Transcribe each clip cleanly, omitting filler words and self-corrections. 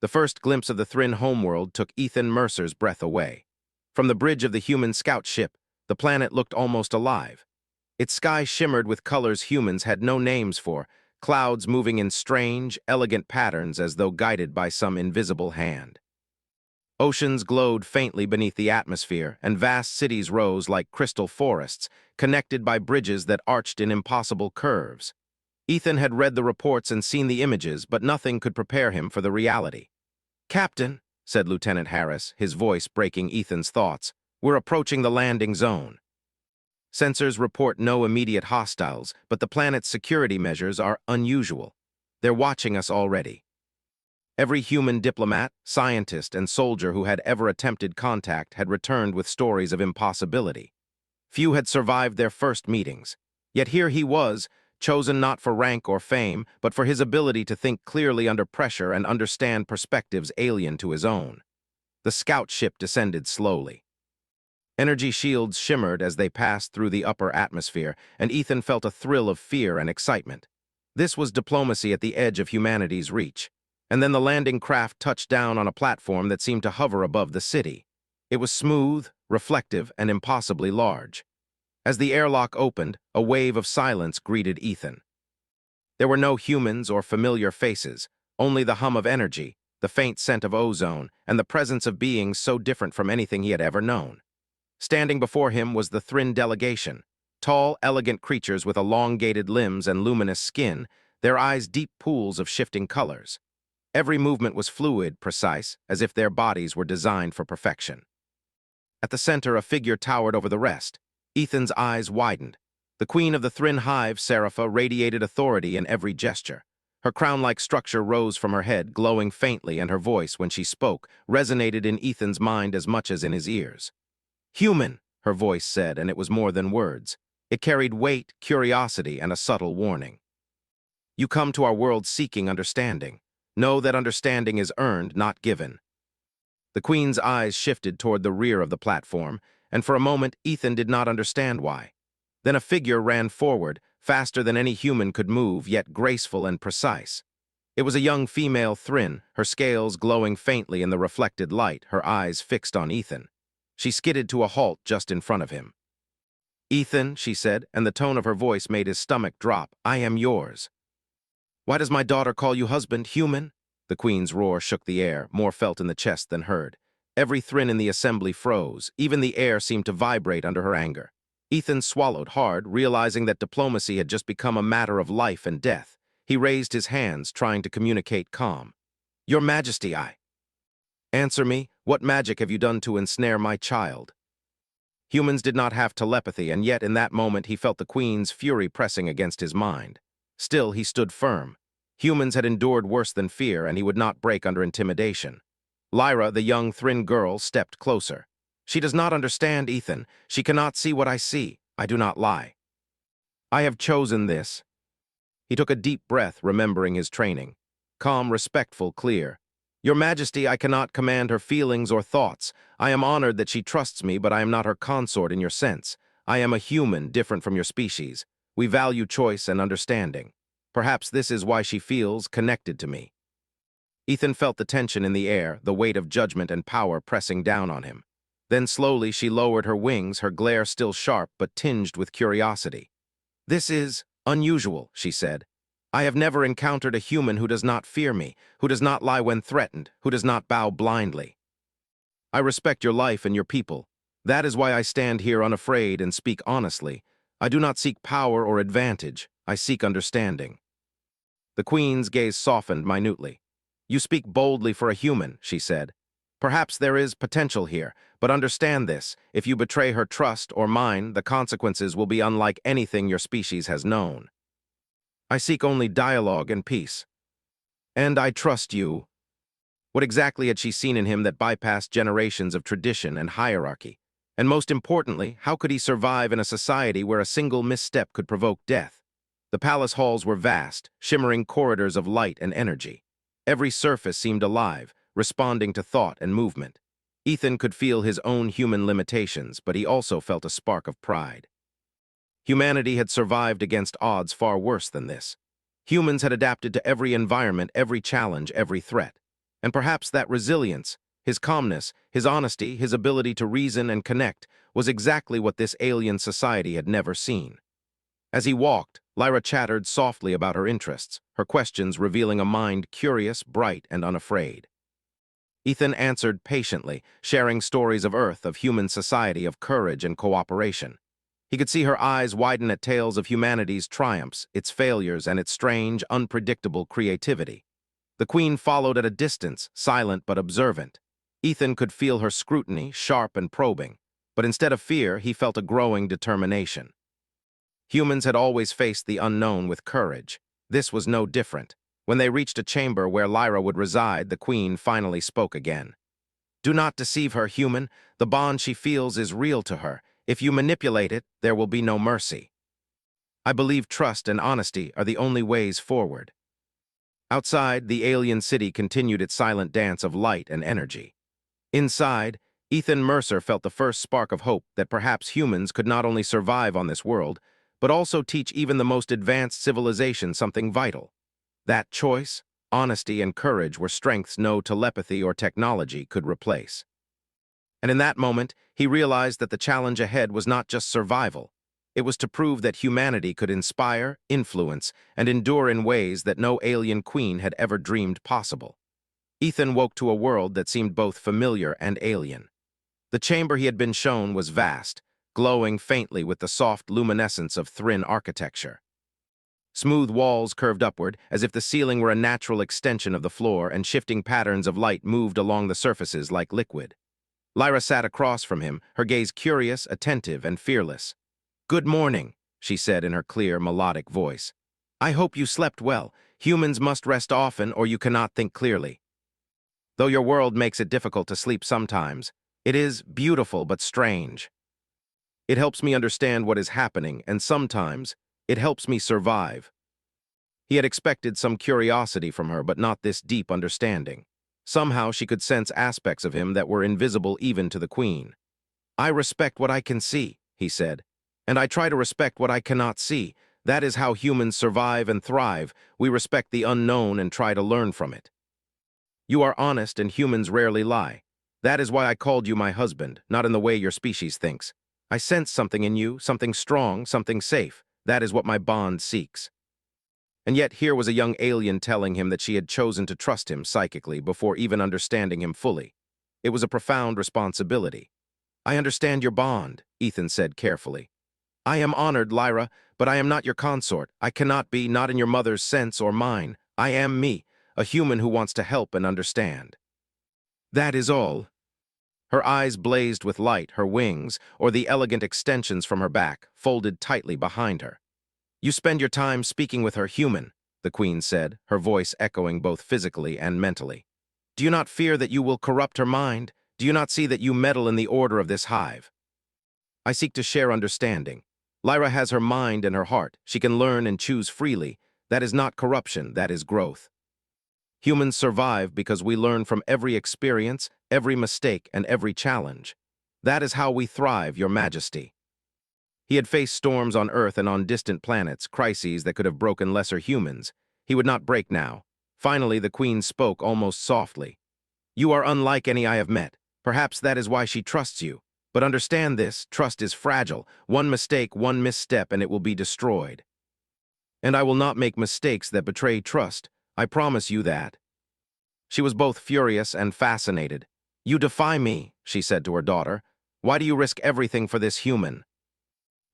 The first glimpse of the Thrin homeworld took Ethan Mercer's breath away. From the bridge of the human scout ship, the planet looked almost alive. Its sky shimmered with colors humans had no names for, clouds moving in strange, elegant patterns as though guided by some invisible hand. Oceans glowed faintly beneath the atmosphere, and vast cities rose like crystal forests, connected by bridges that arched in impossible curves. Ethan had read the reports and seen the images, but nothing could prepare him for the reality. "Captain," said Lieutenant Harris, his voice breaking Ethan's thoughts, "we're approaching the landing zone. Sensors report no immediate hostiles, but the planet's security measures are unusual. They're watching us already." Every human diplomat, scientist, and soldier who had ever attempted contact had returned with stories of impossibility. Few had survived their first meetings. Yet here he was, chosen not for rank or fame, but for his ability to think clearly under pressure and understand perspectives alien to his own. The scout ship descended slowly. Energy shields shimmered as they passed through the upper atmosphere, and Ethan felt a thrill of fear and excitement. This was diplomacy at the edge of humanity's reach. And then the landing craft touched down on a platform that seemed to hover above the city. It was smooth, reflective, and impossibly large. As the airlock opened, a wave of silence greeted Ethan. There were no humans or familiar faces, only the hum of energy, the faint scent of ozone, and the presence of beings so different from anything he had ever known. Standing before him was the Thrin delegation, tall, elegant creatures with elongated limbs and luminous skin, their eyes deep pools of shifting colors. Every movement was fluid, precise, as if their bodies were designed for perfection. At the center, a figure towered over the rest. Ethan's eyes widened. The queen of the Thrin hive, Scifi, radiated authority in every gesture. Her crown-like structure rose from her head, glowing faintly, and her voice, when she spoke, resonated in Ethan's mind as much as in his ears. "Human," her voice said, and it was more than words. It carried weight, curiosity, and a subtle warning. "You come to our world seeking understanding. Know that understanding is earned, not given." The Queen's eyes shifted toward the rear of the platform, and for a moment Ethan did not understand why. Then a figure ran forward, faster than any human could move, yet graceful and precise. It was a young female Thrin, her scales glowing faintly in the reflected light, her eyes fixed on Ethan. She skidded to a halt just in front of him. "Ethan," she said, and the tone of her voice made his stomach drop, "I am yours." "Why does my daughter call you husband, human?" The Queen's roar shook the air, more felt in the chest than heard. Every Thrin in the assembly froze. Even the air seemed to vibrate under her anger. Ethan swallowed hard, realizing that diplomacy had just become a matter of life and death. He raised his hands, trying to communicate calm. "Your Majesty, I..." "Answer me, what magic have you done to ensnare my child?" Humans did not have telepathy, and yet in that moment he felt the Queen's fury pressing against his mind. Still, he stood firm. Humans had endured worse than fear, and he would not break under intimidation. Lyra, the young Thrin girl, stepped closer. "She does not understand, Ethan. She cannot see what I see. I do not lie. I have chosen this." He took a deep breath, remembering his training. Calm, respectful, clear. "Your Majesty, I cannot command her feelings or thoughts. I am honored that she trusts me, but I am not her consort in your sense. I am a human, different from your species. We value choice and understanding. Perhaps this is why she feels connected to me." Ethan felt the tension in the air, the weight of judgment and power pressing down on him. Then slowly she lowered her wings, her glare still sharp but tinged with curiosity. "This is unusual," she said. "I have never encountered a human who does not fear me, who does not lie when threatened, who does not bow blindly. I respect your life and your people. That is why I stand here unafraid and speak honestly. I do not seek power or advantage. I seek understanding." The Queen's gaze softened minutely. "You speak boldly for a human," she said. "Perhaps there is potential here, but understand this. If you betray her trust or mine, the consequences will be unlike anything your species has known. I seek only dialogue and peace. And I trust you." What exactly had she seen in him that bypassed generations of tradition and hierarchy? And most importantly, how could he survive in a society where a single misstep could provoke death? The palace halls were vast, shimmering corridors of light and energy. Every surface seemed alive, responding to thought and movement. Ethan could feel his own human limitations, but he also felt a spark of pride. Humanity had survived against odds far worse than this. Humans had adapted to every environment, every challenge, every threat. And perhaps that resilience, his calmness, his honesty, his ability to reason and connect, was exactly what this alien society had never seen. As he walked, Lyra chattered softly about her interests, her questions revealing a mind curious, bright, and unafraid. Ethan answered patiently, sharing stories of Earth, of human society, of courage and cooperation. He could see her eyes widen at tales of humanity's triumphs, its failures, and its strange, unpredictable creativity. The Queen followed at a distance, silent but observant. Ethan could feel her scrutiny, sharp and probing, but instead of fear, he felt a growing determination. Humans had always faced the unknown with courage. This was no different. When they reached a chamber where Lyra would reside, the Queen finally spoke again. "Do not deceive her, human. The bond she feels is real to her. If you manipulate it, there will be no mercy. I believe trust and honesty are the only ways forward." Outside, the alien city continued its silent dance of light and energy. Inside, Ethan Mercer felt the first spark of hope that perhaps humans could not only survive on this world, but also teach even the most advanced civilization something vital. That choice, honesty, and courage were strengths no telepathy or technology could replace. And in that moment, he realized that the challenge ahead was not just survival. It was to prove that humanity could inspire, influence, and endure in ways that no alien queen had ever dreamed possible. Ethan woke to a world that seemed both familiar and alien. The chamber he had been shown was vast, glowing faintly with the soft luminescence of Thrin architecture. Smooth walls curved upward, as if the ceiling were a natural extension of the floor, and shifting patterns of light moved along the surfaces like liquid. Lyra sat across from him, her gaze curious, attentive, and fearless. "Good morning," she said in her clear, melodic voice. "I hope you slept well. Humans must rest often, or you cannot think clearly. Though your world makes it difficult to sleep sometimes, it is beautiful but strange. It helps me understand what is happening, and sometimes it helps me survive." He had expected some curiosity from her, but not this deep understanding. Somehow she could sense aspects of him that were invisible even to the Queen. "I respect what I can see," he said, "and I try to respect what I cannot see. That is how humans survive and thrive. We respect the unknown and try to learn from it. You are honest and humans rarely lie. That is why I called you my husband, not in the way your species thinks. I sense something in you, something strong, something safe. That is what my bond seeks." And yet here was a young alien telling him that she had chosen to trust him psychically before even understanding him fully. It was a profound responsibility. "I understand your bond," Ethan said carefully. "I am honored, Lyra, but I am not your consort. I cannot be, not in your mother's sense or mine. I am me, a human who wants to help and understand. That is all." Her eyes blazed with light, her wings, or the elegant extensions from her back, folded tightly behind her. "You spend your time speaking with her, human," the Queen said, her voice echoing both physically and mentally. "Do you not fear that you will corrupt her mind? Do you not see that you meddle in the order of this hive?" "I seek to share understanding. Lyra has her mind and her heart. She can learn and choose freely. That is not corruption, that is growth. Humans survive because we learn from every experience, every mistake, and every challenge. That is how we thrive, Your Majesty." He had faced storms on Earth and on distant planets, crises that could have broken lesser humans. He would not break now. Finally, the Queen spoke almost softly. "You are unlike any I have met. Perhaps that is why she trusts you. But understand this, trust is fragile. One mistake, one misstep, and it will be destroyed. And I will not make mistakes that betray trust. I promise you that." She was both furious and fascinated. "You defy me," she said to her daughter. "Why do you risk everything for this human?"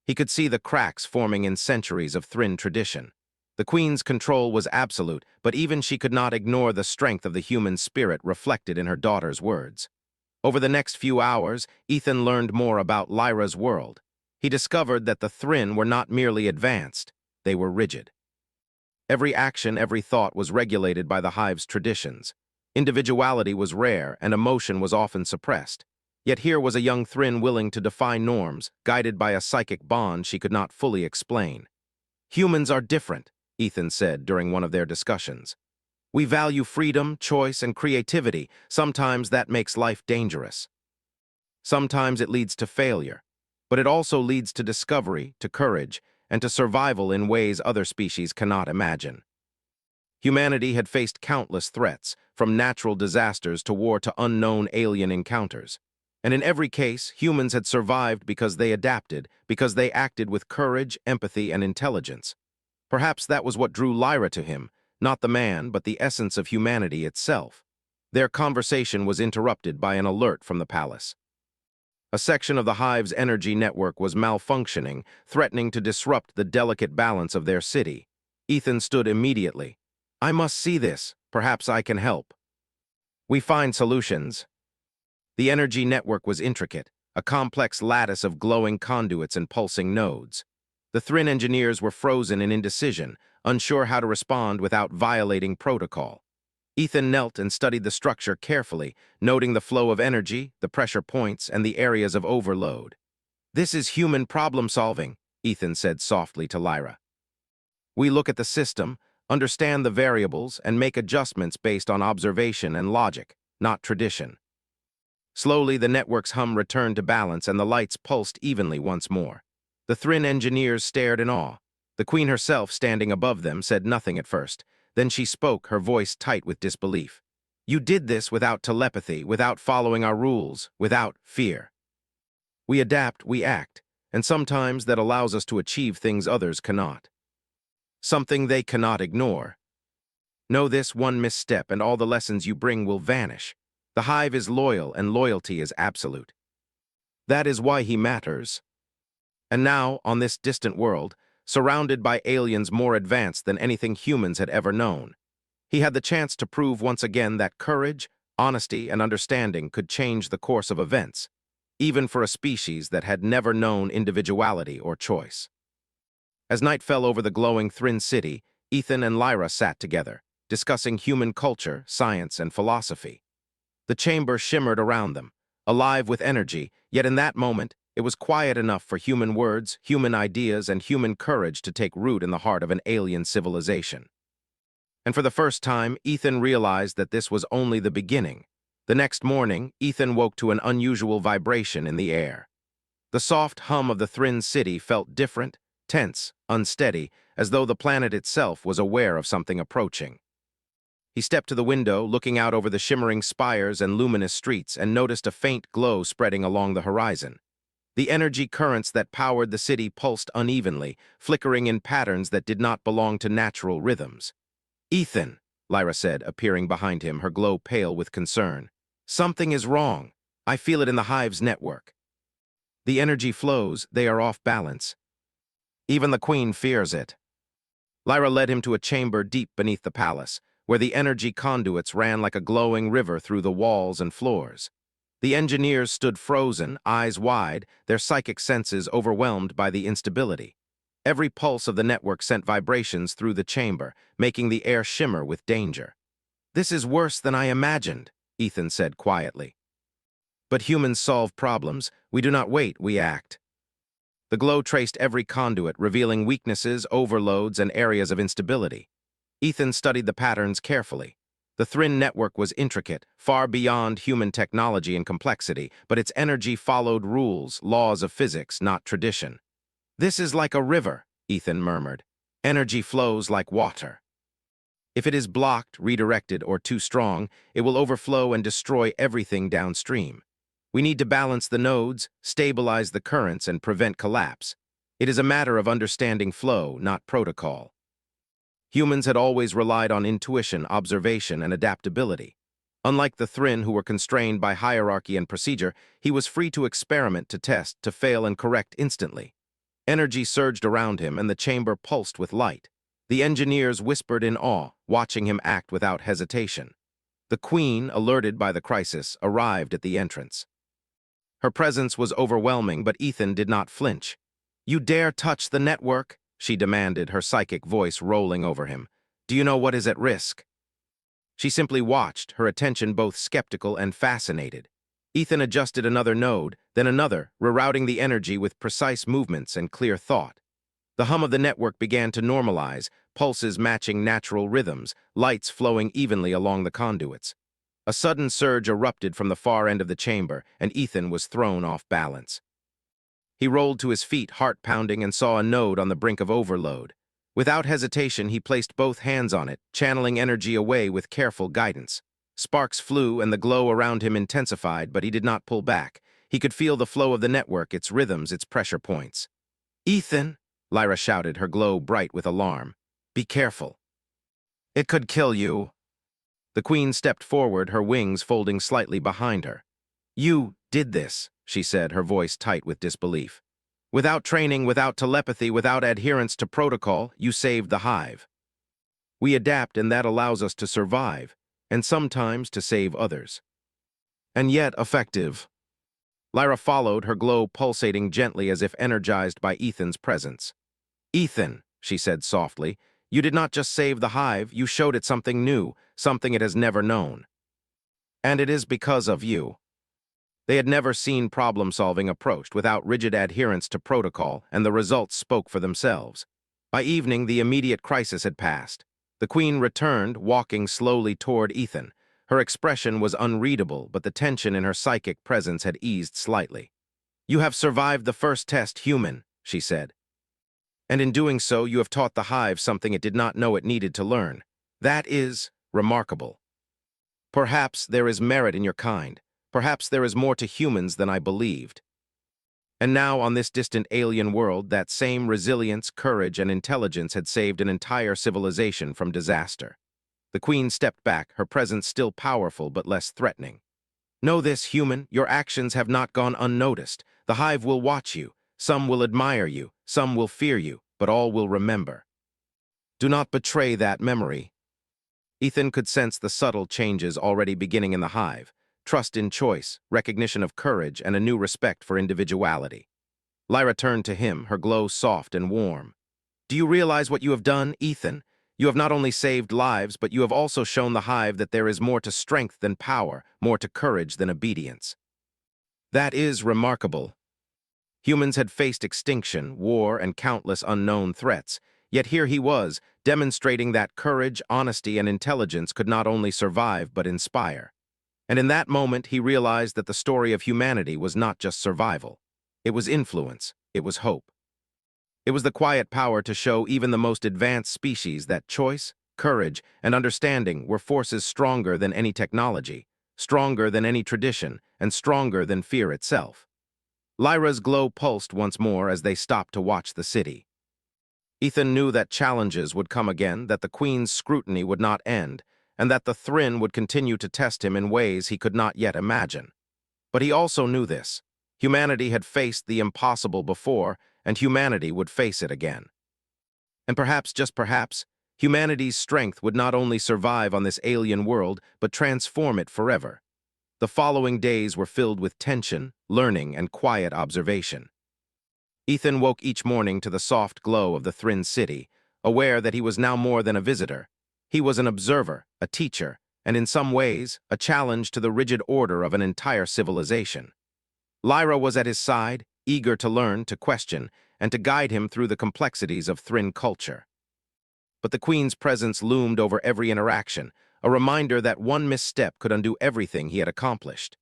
He could see the cracks forming in centuries of Thrin tradition. The Queen's control was absolute, but even she could not ignore the strength of the human spirit reflected in her daughter's words. Over the next few hours, Ethan learned more about Lyra's world. He discovered that the Thrin were not merely advanced, they were rigid. Every action, every thought was regulated by the hive's traditions. Individuality was rare, and emotion was often suppressed. Yet here was a young Thrin willing to defy norms, guided by a psychic bond she could not fully explain. "Humans are different," Ethan said during one of their discussions. "We value freedom, choice, and creativity. Sometimes that makes life dangerous. Sometimes it leads to failure, but it also leads to discovery, to courage, and to survival in ways other species cannot imagine." Humanity had faced countless threats, from natural disasters to war to unknown alien encounters. And in every case, humans had survived because they adapted, because they acted with courage, empathy, and intelligence. Perhaps that was what drew Lyra to him, not the man, but the essence of humanity itself. Their conversation was interrupted by an alert from the palace. A section of the hive's energy network was malfunctioning, threatening to disrupt the delicate balance of their city. Ethan stood immediately. "I must see this. Perhaps I can help." "We find solutions." The energy network was intricate, a complex lattice of glowing conduits and pulsing nodes. The Thrin engineers were frozen in indecision, unsure how to respond without violating protocol. Ethan knelt and studied the structure carefully, noting the flow of energy, the pressure points, and the areas of overload. "This is human problem-solving," Ethan said softly to Lyra. "We look at the system, understand the variables, and make adjustments based on observation and logic, not tradition." Slowly, the network's hum returned to balance and the lights pulsed evenly once more. The Thrin engineers stared in awe. The Queen herself, standing above them, said nothing at first. Then she spoke, her voice tight with disbelief. "You did this without telepathy, without following our rules, without fear." "We adapt, we act, and sometimes that allows us to achieve things others cannot. Something they cannot ignore. Know this: one misstep and all the lessons you bring will vanish. The hive is loyal and loyalty is absolute. That is why he matters." And now, on this distant world, surrounded by aliens more advanced than anything humans had ever known, he had the chance to prove once again that courage, honesty, and understanding could change the course of events, even for a species that had never known individuality or choice. As night fell over the glowing Thrin city, Ethan and Lyra sat together, discussing human culture, science, and philosophy. The chamber shimmered around them, alive with energy, yet in that moment, it was quiet enough for human words, human ideas, and human courage to take root in the heart of an alien civilization. And for the first time, Ethan realized that this was only the beginning. The next morning, Ethan woke to an unusual vibration in the air. The soft hum of the Thrin city felt different, tense, unsteady, as though the planet itself was aware of something approaching. He stepped to the window, looking out over the shimmering spires and luminous streets, and noticed a faint glow spreading along the horizon. The energy currents that powered the city pulsed unevenly, flickering in patterns that did not belong to natural rhythms. "Ethan," Lyra said, appearing behind him, her glow pale with concern. "Something is wrong. I feel it in the hive's network. The energy flows, they are off balance. Even the Queen fears it." Lyra led him to a chamber deep beneath the palace, where the energy conduits ran like a glowing river through the walls and floors. The engineers stood frozen, eyes wide, their psychic senses overwhelmed by the instability. Every pulse of the network sent vibrations through the chamber, making the air shimmer with danger. "This is worse than I imagined," Ethan said quietly. "But humans solve problems. We do not wait, we act." The glow traced every conduit, revealing weaknesses, overloads, and areas of instability. Ethan studied the patterns carefully. The Thrin network was intricate, far beyond human technology and complexity, but its energy followed rules, laws of physics, not tradition. "This is like a river," Ethan murmured. "Energy flows like water. If it is blocked, redirected, or too strong, it will overflow and destroy everything downstream. We need to balance the nodes, stabilize the currents, and prevent collapse. It is a matter of understanding flow, not protocol." Humans had always relied on intuition, observation, and adaptability. Unlike the Thrin, who were constrained by hierarchy and procedure, he was free to experiment, to test, to fail and correct instantly. Energy surged around him, and the chamber pulsed with light. The engineers whispered in awe, watching him act without hesitation. The Queen, alerted by the crisis, arrived at the entrance. Her presence was overwhelming, but Ethan did not flinch. "You dare touch the network?" she demanded, her psychic voice rolling over him. "Do you know what is at risk?" She simply watched, her attention both skeptical and fascinated. Ethan adjusted another node, then another, rerouting the energy with precise movements and clear thought. The hum of the network began to normalize, pulses matching natural rhythms, lights flowing evenly along the conduits. A sudden surge erupted from the far end of the chamber, and Ethan was thrown off balance. He rolled to his feet, heart pounding, and saw a node on the brink of overload. Without hesitation, he placed both hands on it, channeling energy away with careful guidance. Sparks flew and the glow around him intensified, but he did not pull back. He could feel the flow of the network, its rhythms, its pressure points. "Ethan!" Lyra shouted, her glow bright with alarm. "Be careful. It could kill you." The queen stepped forward, her wings folding slightly behind her. "You did this," she said, her voice tight with disbelief. "Without training, without telepathy, without adherence to protocol, you saved the hive. We adapt, and that allows us to survive, and sometimes to save others. And yet effective." Lyra followed, her glow pulsating gently as if energized by Ethan's presence. "Ethan," she said softly, "you did not just save the hive, you showed it something new, something it has never known. And it is because of you." They had never seen problem-solving approached without rigid adherence to protocol, and the results spoke for themselves. By evening, the immediate crisis had passed. The queen returned, walking slowly toward Ethan. Her expression was unreadable, but the tension in her psychic presence had eased slightly. "You have survived the first test, human," she said. "And in doing so, you have taught the hive something it did not know it needed to learn. That is remarkable. Perhaps there is merit in your kind. Perhaps there is more to humans than I believed." And now, on this distant alien world, that same resilience, courage, and intelligence had saved an entire civilization from disaster. The queen stepped back, her presence still powerful but less threatening. "Know this, human, your actions have not gone unnoticed. The hive will watch you. Some will admire you, some will fear you, but all will remember. Do not betray that memory." Ethan could sense the subtle changes already beginning in the hive. Trust in choice, recognition of courage, and a new respect for individuality. Lyra turned to him, her glow soft and warm. "Do you realize what you have done, Ethan? You have not only saved lives, but you have also shown the hive that there is more to strength than power, more to courage than obedience. That is remarkable." Humans had faced extinction, war, and countless unknown threats, yet here he was, demonstrating that courage, honesty, and intelligence could not only survive but inspire. And in that moment, he realized that the story of humanity was not just survival. It was influence. It was hope. It was the quiet power to show even the most advanced species that choice, courage, and understanding were forces stronger than any technology, stronger than any tradition, and stronger than fear itself. Lyra's glow pulsed once more as they stopped to watch the city. Ethan knew that challenges would come again, that the queen's scrutiny would not end, and that the Thrin would continue to test him in ways he could not yet imagine. But he also knew this. Humanity had faced the impossible before, and humanity would face it again. And perhaps, just perhaps, humanity's strength would not only survive on this alien world, but transform it forever. The following days were filled with tension, learning, and quiet observation. Ethan woke each morning to the soft glow of the Thrin city, aware that he was now more than a visitor. He was an observer, a teacher, and in some ways, a challenge to the rigid order of an entire civilization. Lyra was at his side, eager to learn, to question, and to guide him through the complexities of Thrin culture. But the queen's presence loomed over every interaction, a reminder that one misstep could undo everything he had accomplished.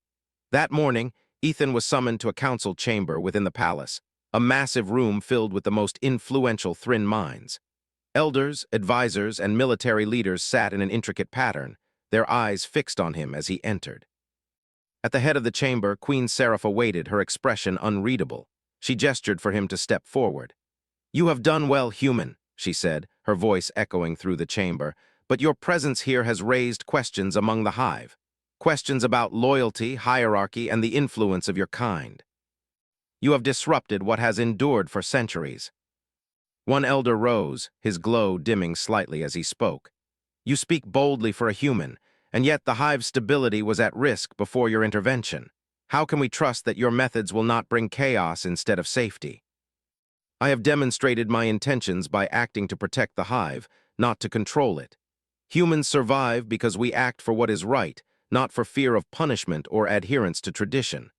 That morning, Ethan was summoned to a council chamber within the palace, a massive room filled with the most influential Thrin minds. Elders, advisors, and military leaders sat in an intricate pattern, their eyes fixed on him as he entered. At the head of the chamber, Queen Serapha waited, her expression unreadable. She gestured for him to step forward. "You have done well, human," she said, her voice echoing through the chamber, "but your presence here has raised questions among the hive. Questions about loyalty, hierarchy, and the influence of your kind. You have disrupted what has endured for centuries." One elder rose, his glow dimming slightly as he spoke. "You speak boldly for a human, and yet the hive's stability was at risk before your intervention. How can we trust that your methods will not bring chaos instead of safety? I have demonstrated my intentions by acting to protect the hive, not to control it. Humans survive because we act for what is right, not for fear of punishment or adherence to tradition.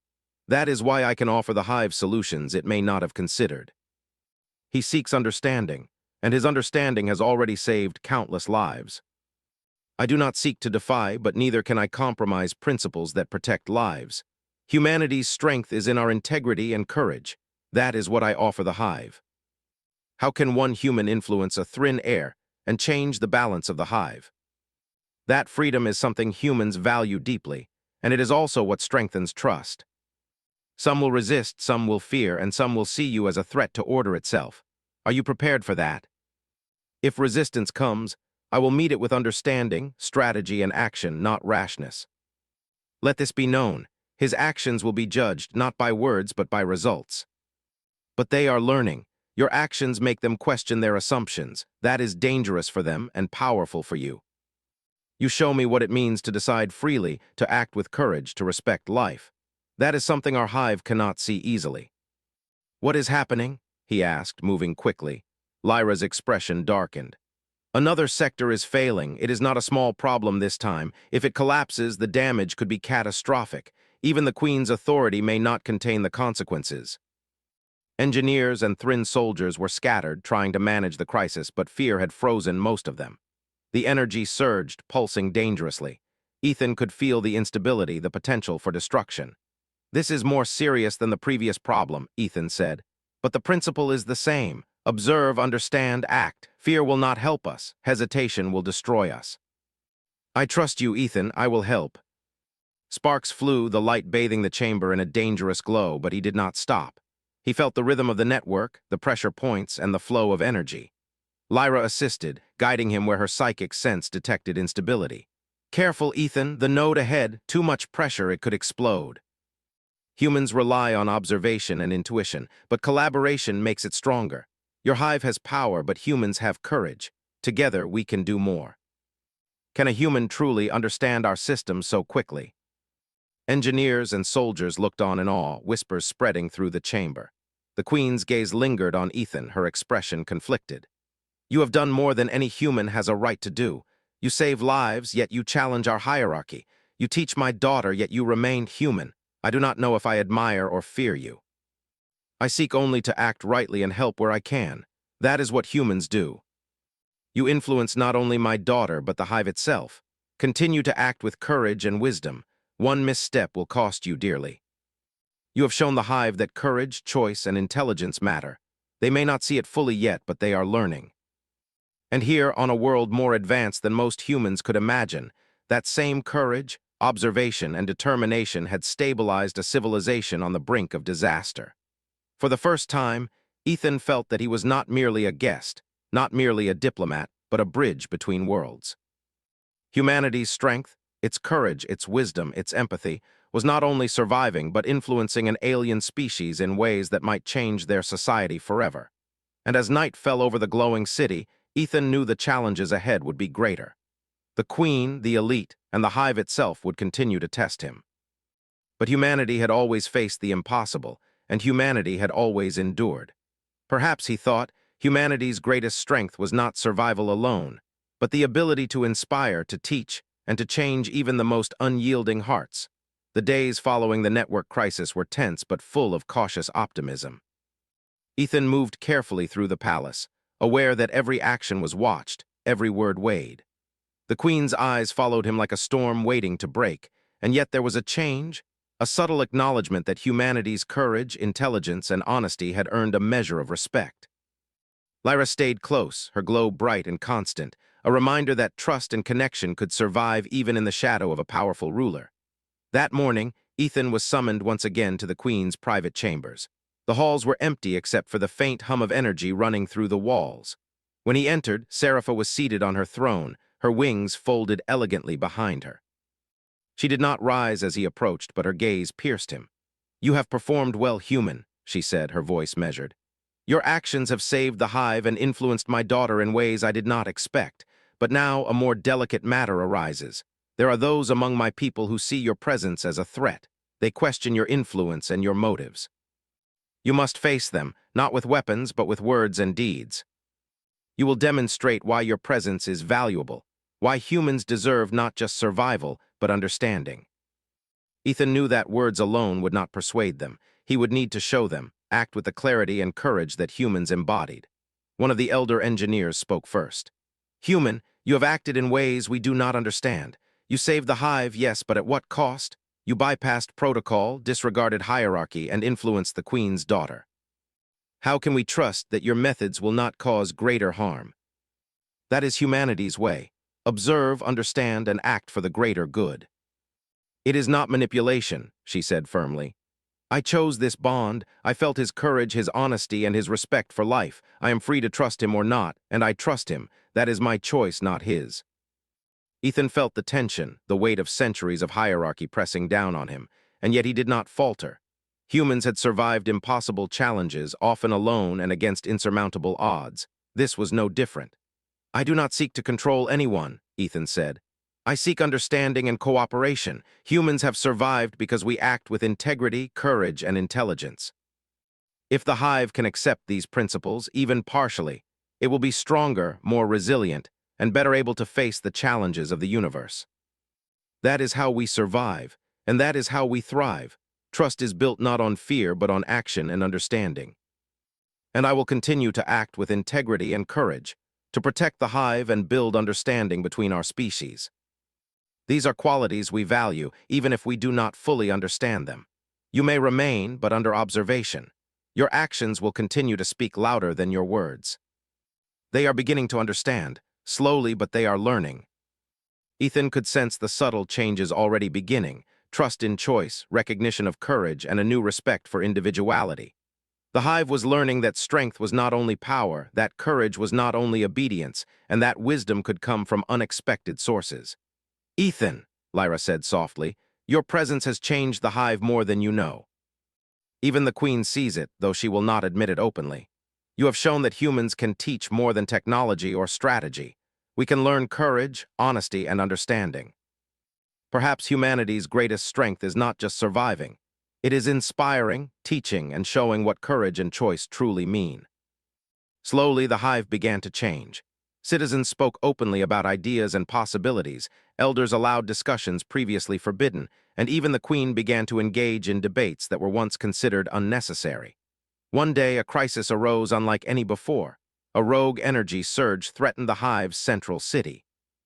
That is why I can offer the hive solutions it may not have considered." He seeks understanding, and his understanding has already saved countless lives. "I do not seek to defy, but neither can I compromise principles that protect lives. Humanity's strength is in our integrity and courage. That is what I offer the hive." How can one human influence a Thrin heir and change the balance of the hive? That freedom is something humans value deeply, and it is also what strengthens trust. Some will resist, some will fear, and some will see you as a threat to order itself. Are you prepared for that? If resistance comes, I will meet it with understanding, strategy, and action, not rashness. Let this be known. His actions will be judged not by words but by results. But they are learning. Your actions make them question their assumptions. That is dangerous for them and powerful for you. You show me what it means to decide freely, to act with courage, to respect life. That is something our hive cannot see easily. What is happening? He asked, moving quickly. Lyra's expression darkened. Another sector is failing. It is not a small problem this time. If it collapses, the damage could be catastrophic. Even the Queen's authority may not contain the consequences. Engineers and Thrin soldiers were scattered, trying to manage the crisis, but fear had frozen most of them. The energy surged, pulsing dangerously. Ethan could feel the instability, the potential for destruction. This is more serious than the previous problem, Ethan said. But the principle is the same. Observe, understand, act. Fear will not help us. Hesitation will destroy us. I trust you, Ethan. I will help. Sparks flew, the light bathing the chamber in a dangerous glow, but he did not stop. He felt the rhythm of the network, the pressure points, and the flow of energy. Lyra assisted, guiding him where her psychic sense detected instability. Careful, Ethan. The node ahead. Too much pressure, it could explode. Humans rely on observation and intuition, but collaboration makes it stronger. Your hive has power, but humans have courage. Together, we can do more. Can a human truly understand our system so quickly? Engineers and soldiers looked on in awe, whispers spreading through the chamber. The Queen's gaze lingered on Ethan, her expression conflicted. You have done more than any human has a right to do. You save lives, yet you challenge our hierarchy. You teach my daughter, yet you remain human. I do not know if I admire or fear you. I seek only to act rightly and help where I can. That is what humans do. You influence not only my daughter, but the hive itself. Continue to act with courage and wisdom. One misstep will cost you dearly. You have shown the hive that courage, choice, and intelligence matter. They may not see it fully yet, but they are learning. And here, on a world more advanced than most humans could imagine, that same courage, observation, and determination had stabilized a civilization on the brink of disaster. For the first time, Ethan felt that he was not merely a guest, not merely a diplomat, but a bridge between worlds. Humanity's strength, its courage, its wisdom, its empathy, was not only surviving but influencing an alien species in ways that might change their society forever. And as night fell over the glowing city, Ethan knew the challenges ahead would be greater. The Queen, the elite, and the hive itself would continue to test him. But humanity had always faced the impossible, and humanity had always endured. Perhaps, he thought, humanity's greatest strength was not survival alone, but the ability to inspire, to teach, and to change even the most unyielding hearts. The days following the network crisis were tense but full of cautious optimism. Ethan moved carefully through the palace, aware that every action was watched, every word weighed. The Queen's eyes followed him like a storm waiting to break, and yet there was a change, a subtle acknowledgement that humanity's courage, intelligence, and honesty had earned a measure of respect. Lyra stayed close, her glow bright and constant, a reminder that trust and connection could survive even in the shadow of a powerful ruler. That morning, Ethan was summoned once again to the Queen's private chambers. The halls were empty except for the faint hum of energy running through the walls. When he entered, Scifi was seated on her throne, her wings folded elegantly behind her. She did not rise as he approached, but her gaze pierced him. You have performed well, human, she said, her voice measured. Your actions have saved the hive and influenced my daughter in ways I did not expect, but now a more delicate matter arises. There are those among my people who see your presence as a threat. They question your influence and your motives. You must face them, not with weapons, but with words and deeds. You will demonstrate why your presence is valuable, why humans deserve not just survival, but understanding. Ethan knew that words alone would not persuade them. He would need to show them, act with the clarity and courage that humans embodied. One of the elder engineers spoke first. Human, you have acted in ways we do not understand. You saved the hive, yes, but at what cost? You bypassed protocol, disregarded hierarchy, and influenced the Queen's daughter. How can we trust that your methods will not cause greater harm? That is humanity's way. Observe, understand, and act for the greater good. It is not manipulation, she said firmly. I chose this bond. I felt his courage, his honesty, and his respect for life. I am free to trust him or not, and I trust him. That is my choice, not his. Ethan felt the tension, the weight of centuries of hierarchy pressing down on him, and yet he did not falter. Humans had survived impossible challenges, often alone and against insurmountable odds. This was no different. I do not seek to control anyone, Ethan said. I seek understanding and cooperation. Humans have survived because we act with integrity, courage, and intelligence. If the hive can accept these principles, even partially, it will be stronger, more resilient, and better able to face the challenges of the universe. That is how we survive, and that is how we thrive. Trust is built not on fear, but on action and understanding. And I will continue to act with integrity and courage, to protect the hive and build understanding between our species. These are qualities we value, even if we do not fully understand them. You may remain, but under observation. Your actions will continue to speak louder than your words. They are beginning to understand, slowly, but they are learning. Ethan could sense the subtle changes already beginning: trust in choice, recognition of courage, and a new respect for individuality. The hive was learning that strength was not only power, that courage was not only obedience, and that wisdom could come from unexpected sources. Ethan, Lyra said softly, your presence has changed the hive more than you know. Even the Queen sees it, though she will not admit it openly. You have shown that humans can teach more than technology or strategy. We can learn courage, honesty, and understanding. Perhaps humanity's greatest strength is not just surviving. It is inspiring, teaching, and showing what courage and choice truly mean. Slowly, the hive began to change. Citizens spoke openly about ideas and possibilities, elders allowed discussions previously forbidden, and even the Queen began to engage in debates that were once considered unnecessary. One day, a crisis arose unlike any before. A rogue energy surge threatened the hive's central city.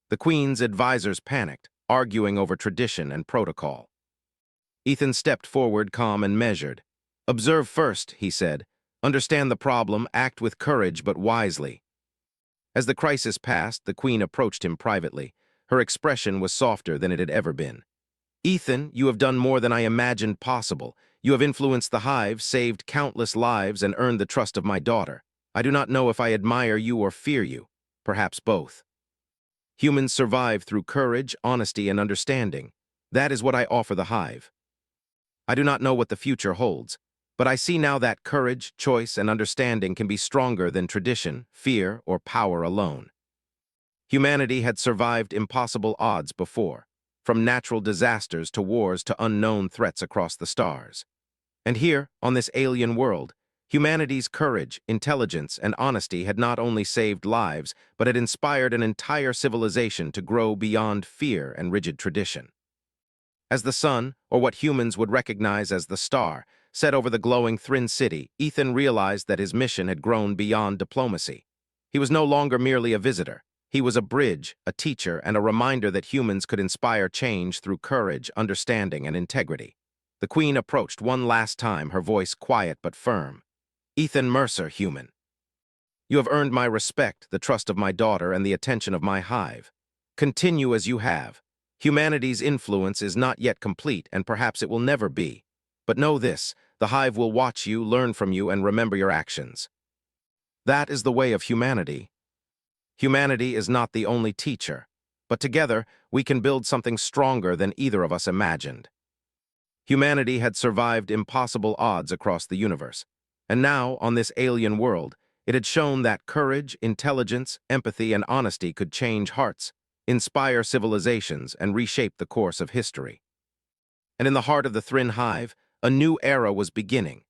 The Queen's advisors panicked, arguing over tradition and protocol. Ethan stepped forward, calm and measured. Observe first, he said. Understand the problem, act with courage but wisely. As the crisis passed, the Queen approached him privately. Her expression was softer than it had ever been. Ethan, you have done more than I imagined possible. You have influenced the hive, saved countless lives, and earned the trust of my daughter. I do not know if I admire you or fear you. Perhaps both. Humans survive through courage, honesty, and understanding. That is what I offer the hive. I do not know what the future holds, but I see now that courage, choice, and understanding can be stronger than tradition, fear, or power alone. Humanity had survived impossible odds before, from natural disasters to wars to unknown threats across the stars. And here, on this alien world, humanity's courage, intelligence, and honesty had not only saved lives, but had inspired an entire civilization to grow beyond fear and rigid tradition. As the sun, or what humans would recognize as the star, set over the glowing Thrin city, Ethan realized that his mission had grown beyond diplomacy. He was no longer merely a visitor. He was a bridge, a teacher, and a reminder that humans could inspire change through courage, understanding, and integrity. The Queen approached one last time, her voice quiet but firm. Ethan Mercer, human. You have earned my respect, the trust of my daughter, and the attention of my hive. Continue as you have. Humanity's influence is not yet complete, and perhaps it will never be. But know this, the hive will watch you, learn from you, and remember your actions. That is the way of humanity. Humanity is not the only teacher, but together we can build something stronger than either of us imagined. Humanity had survived impossible odds across the universe, and now, on this alien world, it had shown that courage, intelligence, empathy, and honesty could change hearts, inspire civilizations, and reshape the course of history. And in the heart of the Thrin hive, a new era was beginning,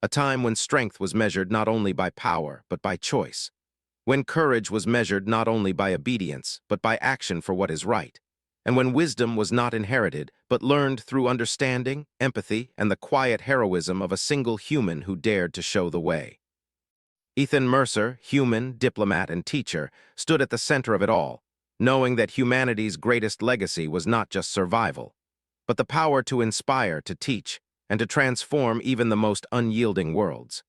a time when strength was measured not only by power, but by choice, when courage was measured not only by obedience, but by action for what is right, and when wisdom was not inherited, but learned through understanding, empathy, and the quiet heroism of a single human who dared to show the way. Ethan Mercer, human, diplomat, and teacher, stood at the center of it all, knowing that humanity's greatest legacy was not just survival, but the power to inspire, to teach, and to transform even the most unyielding worlds.